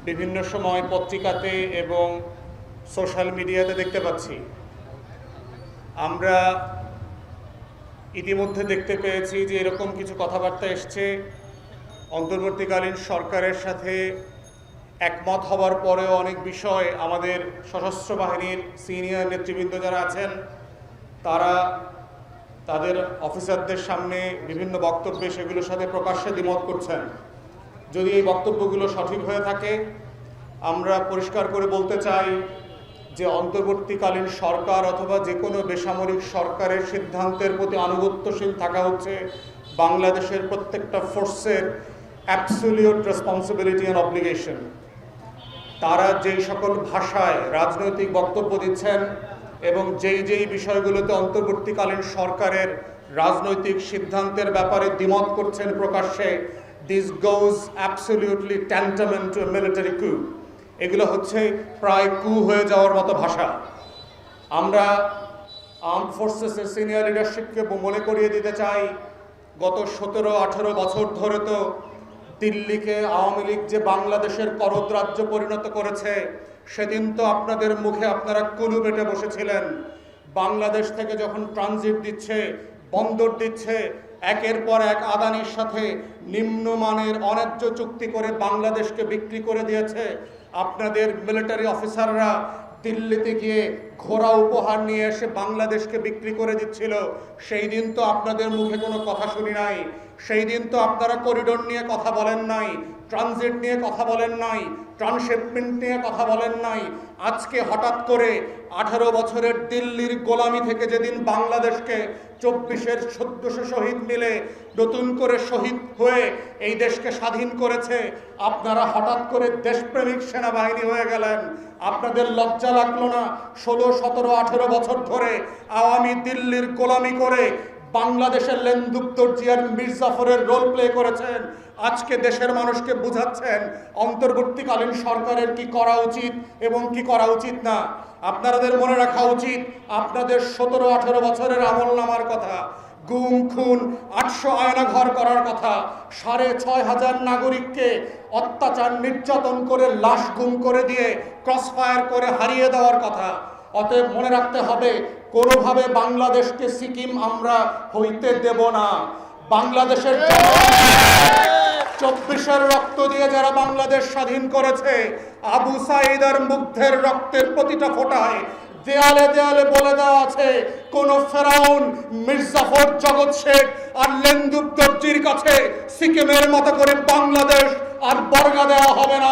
বিভিন্ন সময় পত্রিকাতে এবং সোশ্যাল মিডিয়াতে দেখতে পাচ্ছি। আমরা ইতিমধ্যে দেখতে পেয়েছি যে এরকম কিছু কথাবার্তা এসছে অন্তর্বর্তীকালীন সরকারের সাথে একমত হবার পরেও অনেক বিষয় আমাদের সশস্ত্র বাহিনীর সিনিয়র নেতৃবৃন্দ যারা আছেন তারা তাদের অফিসারদের সামনে বিভিন্ন বক্তব্যে সেগুলোর সাথে প্রকাশ্যে দ্বিমত করছেন। যদি এই বক্তব্যগুলো সঠিক হয়ে থাকে, আমরা পরিষ্কার করে বলতে চাই যে অন্তর্বর্তীকালীন সরকার অথবা যে কোনো বেসামরিক সরকারের সিদ্ধান্তের প্রতি আনুগত্যশীল থাকা হচ্ছে বাংলাদেশের প্রত্যেকটা ফোর্সের অ্যাবসলিউট রেসপন্সিবিলিটি অ্যান্ড অব্লিগেশন। তারা যেই সকল ভাষায় রাজনৈতিক বক্তব্য দিচ্ছেন এবং যেই বিষয়গুলোতে অন্তর্বর্তীকালীন সরকারের রাজনৈতিক সিদ্ধান্তের ব্যাপারে দ্বিমত করছেন প্রকাশ্যে, this goes absolutely tantamount to a military coup. এগুলো হচ্ছে প্রায় কু হয়ে যাওয়ার মতো ভাষা। আমরা আর্মড ফোর্সেসের সিনিয়র লিডারশিপকে মনে করিয়ে দিতে চাই, গত 17-18 বছর ধরে তো দিল্লিকে আওয়ামী লীগ যে বাংলাদেশের করদ রাজ্য পরিণত করেছে, সেদিন তো আপনাদের মুখে আপনারা কুলু বেটে বসেছিলেন। বাংলাদেশ থেকে যখন ট্রানজিট দিচ্ছে, বন্দর দিচ্ছে, একের পর এক আদানির সাথে নিম্নমানের অন্যায্য চুক্তি করে বাংলাদেশকে বিক্রি করে দিয়েছে। আপনাদের মিলিটারি অফিসাররা দিল্লিতে গিয়ে ঘোড়া উপহার নিয়ে এসে বাংলাদেশকে বিক্রি করে দিচ্ছিল। সেই দিন তো আপনাদের মুখে কোনো কথা শুনি নাই। সেই দিন তো আপনারা করিডোর নিয়ে কথা বলেন নাই, ট্রানজিট নিয়ে কথা বলেন নাই, ট্রান্সশিপমেন্ট নিয়ে কথা বলেন নাই। আজকে হঠাৎ করে 18 বছরের দিল্লির গোলামি থেকে যেদিন বাংলাদেশকে 24-এর 1400 শহীদ মিলে নতুন করে শহীদ হয়ে এই দেশকে স্বাধীন করেছে, আপনারা হঠাৎ করে দেশপ্রেমিক সেনাবাহিনী হয়ে গেলেন। আপনাদের লজ্জা লাগলো না? 16, 17, 18 বছর ধরে আওয়ামী দিল্লির গোলামি করে বাংলাদেশের লেন্দুপ্তরজি আর মির্জাফরের রোল প্লে করেছেন। আজকে দেশের মানুষকে বুঝাচ্ছেন অন্তর্বর্তীকালীন সরকারের কি করা উচিত এবং কি করা উচিত না। আপনাদের মনে রাখা উচিত আপনাদের 17-18 বছরের আমলনামার কথা, গুম খুন, 800 আয়নাঘর করার কথা, 6500 নাগরিককে অত্যাচার নির্যাতন করে লাশ গুম করে দিয়ে ক্রসফায়ার করে হারিয়ে দেওয়ার কথা। অতএব মনে রাখতে হবে, কোনোভাবে বাংলাদেশকে সিকিম আমরা হইতে দেব না। বাংলাদেশের 24-এর রক্ত দিয়ে যারা বাংলাদেশ স্বাধীন করেছে, আবু সাঈদ আর মুগ্ধের রক্তের প্রতিটা ফোঁটায় দেয়ালে দেয়ালে বলে দেওয়া আছে, কোন ফেরাউন, মির্জাফর, জগৎ শেখ আর লেন্দুপ্তরজির কাছে সিকিমের মতো করে বাংলাদেশ আর বর্গা দেওয়া হবে না।